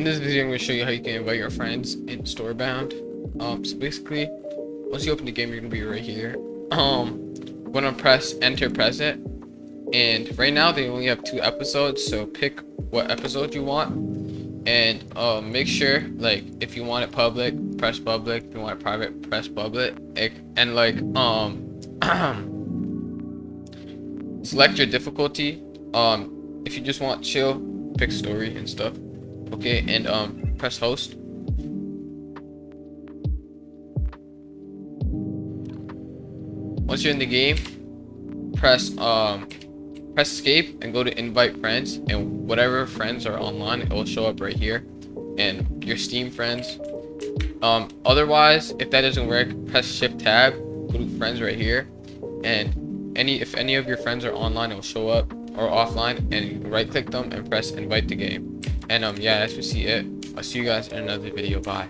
In this video, I'm going to show you how you can invite your friends in Storebound. So basically, once you open the game, you're going to be right here. I'm going to press enter present. And right now, they only have 2 episodes, so pick what episode you want. And make sure, like, if you want it public, press public. If you want it private, press public. And like, select your difficulty. If you just want chill, pick story and stuff. Okay, and press host. Once you're in the game, press escape and go to invite friends, and whatever friends are online, it will show up right here, and your Steam friends. Otherwise, if that doesn't work, press shift tab, go to friends right here, and if any of your friends are online, it will show up, or offline, and right click them and press invite to game. And yeah, that's to see it. I'll see you guys in another video. Bye.